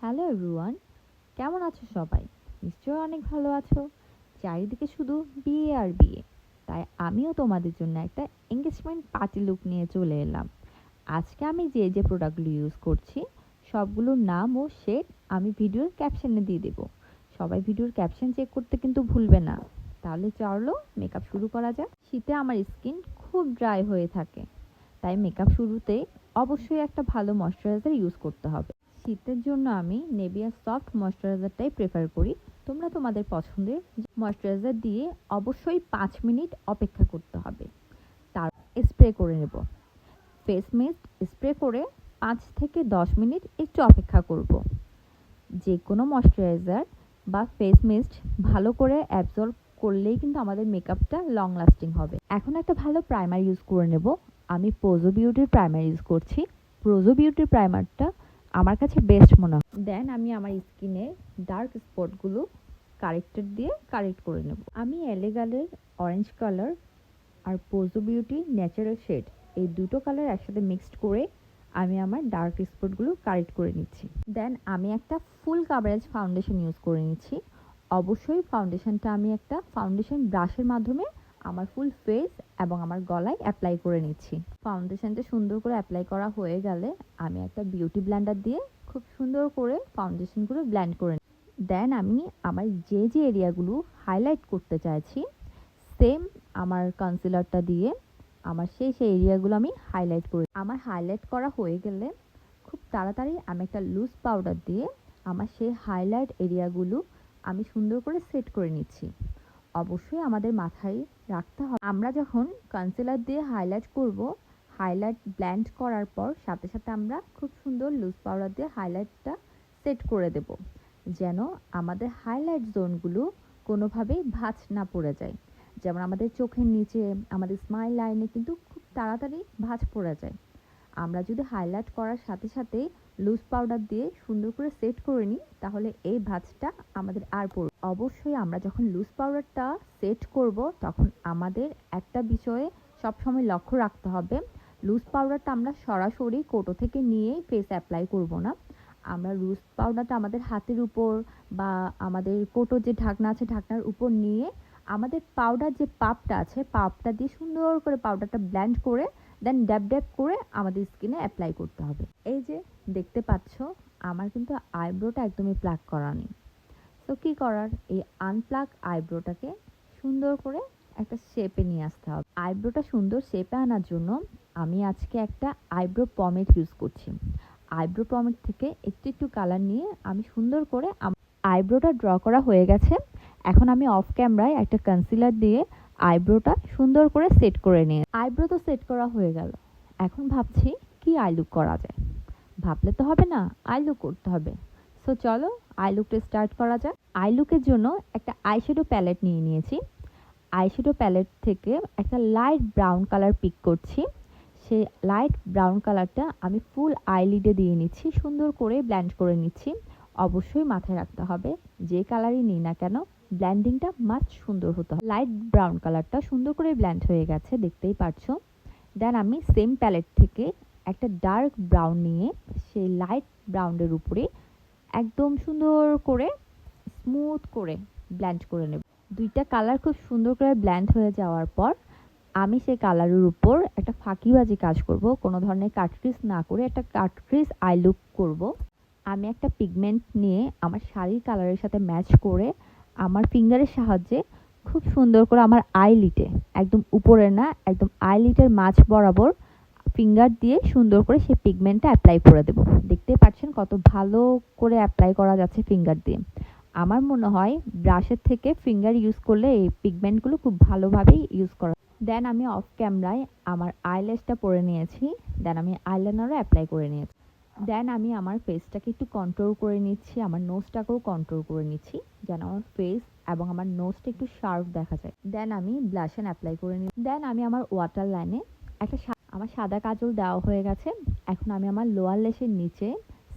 Hello everyone, কেমন আছো সবাই? নিশ্চয়ই অনেক ভালো আছো। চারিদিকে শুধু বিয়ে আর বিয়ে, তাই আমিও তোমাদের জন্য একটা এঙ্গেজমেন্ট পার্টি লুক নিয়ে চলে এলাম। আজকে আমি যে যে প্রোডাক্টগুলো ইউজ করছি সবগুলোর নাম ও শেড আমি ভিডিওর ক্যাপশনে দিয়ে দেবো। সবাই ভিডিওর ক্যাপশন চেক করতে কিন্তু ভুলবে না। তাহলে চলো মেকআপ শুরু করা যাক। শীতে আমার স্কিন খুব ড্রাই হয়ে থাকে, তাই মেকআপ শুরুতে অবশ্যই একটা ভালো ময়শ্চারাইজার ইউজ করতে হবে। শীতের জন্য আমি নেভিয়া সফট ময়শ্চারাইজারটাই প্রেফার করি। তোমরা তোমাদের পছন্দের ময়শ্চারাইজার দিয়ে অবশ্যই 5 মিনিট অপেক্ষা করতে হবে। তার স্প্রে করে নেব। ফেস মিস্ট স্প্রে করে 5 থেকে 10 মিনিট একটু অপেক্ষা করব। যে কোনো ময়শ্চারাইজার বা ফেস মিস্ট ভালো করে অ্যাবজর্ব করলেই কিন্তু আমাদের মেকআপটা লং লাস্টিং হবে। এখন একটা ভালো প্রাইমার ইউজ করে নেব। আমি পোজো বিউটির প্রাইমার ইউজ করছি। পোজো বিউটির প্রাইমারটা আমার কাছে বেস্ট মনে হয়। দেন আমি আমার স্কিনে ডার্ক স্পটগুলো কারেক্টর দিয়ে কারেক্ট করে নেব। আমি এলেগালের অরেঞ্জ কালার আর পোজো বিউটি ন্যাচারাল শেড এই দুটো কালার একসাথে মিক্সড করে আমি আমার ডার্ক স্পটগুলো কারেক্ট করে নিচ্ছি। দেন আমি একটা ফুল কাভারেজ ফাউন্ডেশন ইউজ করে নিচ্ছি। অবশ্যই ফাউন্ডেশনটা আমি একটা ফাউন্ডেশন ব্রাশের মাধ্যমে আমার ফুল ফেস এবং আমার গলায় অ্যাপ্লাই করে নিচ্ছি। ফাউন্ডেশনটা সুন্দর করে অ্যাপ্লাই করা হয়ে গেলে আমি একটা বিউটি ব্লেন্ডার দিয়ে খুব সুন্দর করে ফাউন্ডেশনগুলো ব্লেন্ড করে নিই। দেন আমি আমার যে যে এরিয়াগুলো হাইলাইট করতে চাইছি সেম আমার কনসিলারটা দিয়ে আমার সেই এরিয়াগুলো আমি হাইলাইট করি। আমার হাইলাইট করা হয়ে গেলে খুব তাড়াতাড়ি আমি একটা লুজ পাউডার দিয়ে আমার সেই হাইলাইট এরিয়াগুলো আমি সুন্দর করে সেট করে নিচ্ছি। অবশ্যই আমাদের মাথায় রাখতে হবে আমরা যখন কনসিলার দিয়ে হাইলাইট করব, হাইলাইট ব্লেন্ড করার পর সাথে সাথে আমরা খুব সুন্দর লুজ পাউডার দিয়ে হাইলাইটটা সেট করে দেব, যেন আমাদের হাইলাইট জোনগুলো কোনোভাবেই ভাঁজ না পড়ে যায়। যেমন আমাদের চোখের নিচে, আমাদের স্মাইল লাইনে কিন্তু খুব তাড়াতাড়ি ভাঁজ পড়ে যায়। আমরা যদি হাইলাইট করার সাথে সাথে লুজ পাউডার দিয়ে সুন্দর করে সেট করে নিই তাহলে এই ভাঁজটা আমাদের আর পড়বে। অবশ্যই আমরা যখন লুজ পাউডারটা সেট করব তখন আমাদের একটা বিষয়ে সবসময় লক্ষ্য রাখতে হবে, লুজ পাউডারটা আমরা সরাসরি কোটো থেকে নিয়েই ফেস অ্যাপ্লাই করব না। আমরা লুজ পাউডারটা আমাদের হাতের উপর বা আমাদের কোটোর যে ঢাকনা আছে ঢাকনার উপর নিয়ে আমাদের পাউডার যে পাপটা আছে পাপটা দিয়ে সুন্দর করে পাউডারটা ব্লেন্ড করে দেন ড্যাব ড্যাব করে আমাদের স্কিনে অ্যাপ্লাই করতে হবে। এই যে দেখতে পাচ্ছ আমার কিন্তু আইব্রোটা একদমই প্লাক করা নেই। তো কী করার, এই আনপ্লাক আইব্রোটাকে সুন্দর করে একটা শেপে নিয়ে আসতে হবে। আইব্রোটা সুন্দর শেপে আনার জন্য আমি আজকে একটা আইব্রো পমেড ইউজ করছি। আইব্রো পমেড থেকে একটু একটু কালার নিয়ে আমি সুন্দর করে আইব্রোটা ড্র করা হয়ে গেছে। এখন আমি অফ ক্যামেরায় একটা কনসিলার দিয়ে আইব্রোটা সুন্দর করে সেট করে নিয়ে আইব্রো তো সেট করা হয়ে গেল। এখন ভাবছি কি আই লুক করা যায়। ভাবলে তো হবে না, আই লুক করতে হবে। সো চলো আই লুকটা স্টার্ট করা যাক। আই লুকের জন্য একটা আইশ্যাডো প্যালেট নিয়ে নিয়েছি। আইশ্যাডো প্যালেট থেকে একটা লাইট ব্রাউন কালার পিক করছি। সেই লাইট ব্রাউন কালারটা আমি ফুল আইলিডে দিয়ে নিচ্ছি, সুন্দর করে ব্লেন্ড করে নিচ্ছি। অবশ্যই মাথায় রাখতে হবে যে কালারই নিই না কেন ব্লেন্ডিংটা মাস্ট সুন্দর হতে হবে। লাইট ব্রাউন কালারটা সুন্দর করে ব্লেন্ড হয়ে গেছে, দেখতেই পারছো। দেন আমি সেম প্যালেট থেকে একটা ডার্ক ব্রাউন নিয়ে সেই লাইট ব্রাউনের উপরে একদম সুন্দর করে স্মুথ করে ব্লেন্ড করে নেব। দুইটা কালার খুব সুন্দর করে ব্লেন্ড হয়ে যাওয়ার পর আমি সেই কালারের উপর একটা ফাঁকিবাজি কাজ করব, কোনো ধরনের কাটক্রিজ না করে একটা কাটক্রিজ আই লুক করব। আমি একটা পিগমেন্ট নিয়ে আমার শাড়ির কালারের সাথে ম্যাচ করে আমার ফিঙ্গারের সাহায্যে খুব সুন্দর করে আমার আইলিটে, একদম উপরে না একদম আইলিটের মাঝ বরাবর ফিঙ্গার দিয়ে সুন্দর করে সেই পিগমেন্টটা অ্যাপ্লাই করে দেব। দেখতেই পাচ্ছেন কত ভালো করে অ্যাপ্লাই করা যাচ্ছে ফিঙ্গার দিয়ে। আমার মনে হয় ব্রাশের থেকে ফিঙ্গার ইউজ করলে এই পিগমেন্টগুলো খুব ভালোভাবেই ইউজ করা। দেন আমি অফ ক্যামেরায় আমার আইল্যাশটা পরে নিয়েছি। দেন আমি আইলাইনারও অ্যাপ্লাই করে নিয়েছি। দেন আমি আমার ফেসটাকে একটু কন্ট্রোল করে নিচ্ছি, আমার নোজটাকেও কন্ট্রোল করে নিচ্ছি যেন আমার ফেস এবং আমার নোজটা একটু শার্প দেখা যায়। দেন আমি ব্লাশন অ্যাপ্লাই করে নিই। দেন আমি আমার ওয়াটার লাইনে একটা আমার সাদা কাজল দেওয়া হয়ে গেছে। এখন আমি আমার লোয়ার লেসের নিচে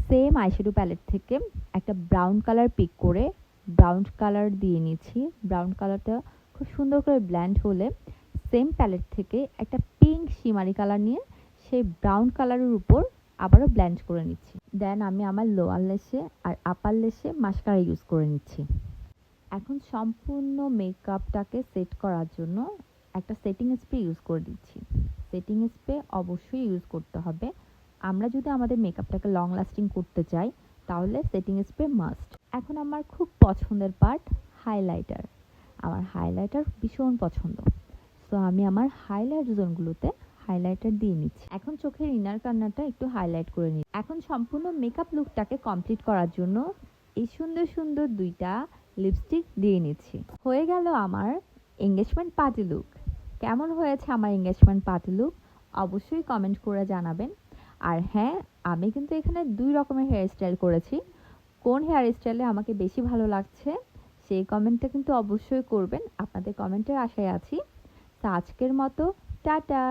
সেম আইশ্যাডো প্যালেট থেকে একটা ব্রাউন কালার পিক করে ব্রাউন কালার দিয়ে নিচ্ছি। ব্রাউন কালারটা খুব সুন্দর করে ব্লেন্ড হলে সেম প্যালেট থেকে একটা পিঙ্ক শিমারি কালার নিয়ে সেই ব্রাউন কালারের উপর আবারও ব্লেন্ড করে নিচ্ছি। দেন আমি আমার লোয়ার লেশে আর আপার লেশে মাস্কারা ইউজ করে নিচ্ছি। এখন সম্পূর্ণ মেকআপটাকে সেট করার জন্য একটা সেটিং স্প্রে ইউজ করে দিচ্ছি। সেটিং স্প্রে অবশ্যই ইউজ করতে হবে। আমরা যদি আমাদের মেকআপটাকে লং লাস্টিং করতে চাই তাহলে সেটিং স্প্রে মাস্ট। এখন আমার খুব পছন্দের পার্ট হাইলাইটার। আমার হাইলাইটার ভীষণ পছন্দ, সো আমি আমার হাইলাইট জোনগুলোতে হাইলাইটার দিয়ে নিচ্ছি। এখন চোখের ইনার কর্নারটা একটু হাইলাইট করে নিচ্ছি। এখন সম্পূর্ণ মেকআপ লুকটাকে কমপ্লিট করার জন্য এই সুন্দর সুন্দর দুইটা লিপস্টিক দিয়ে নিচ্ছি। হয়ে গেল আমার এঙ্গেজমেন্ট পার্টি লুক। কেমন হয়েছে আমার এঙ্গেজমেন্ট পার্টি লুক অবশ্যই কমেন্ট করে জানাবেন। আর হ্যাঁ, আমি কিন্তু এখানে 2 রকমের হেয়ার স্টাইল করেছি। কোন হেয়ার স্টাইলে আমাকে বেশি ভালো লাগছে সেই কমেন্টটা কিন্তু অবশ্যই করবেন। আপনাদের কমেন্টের আশায় আছি। তো আজকের মতো টাটা।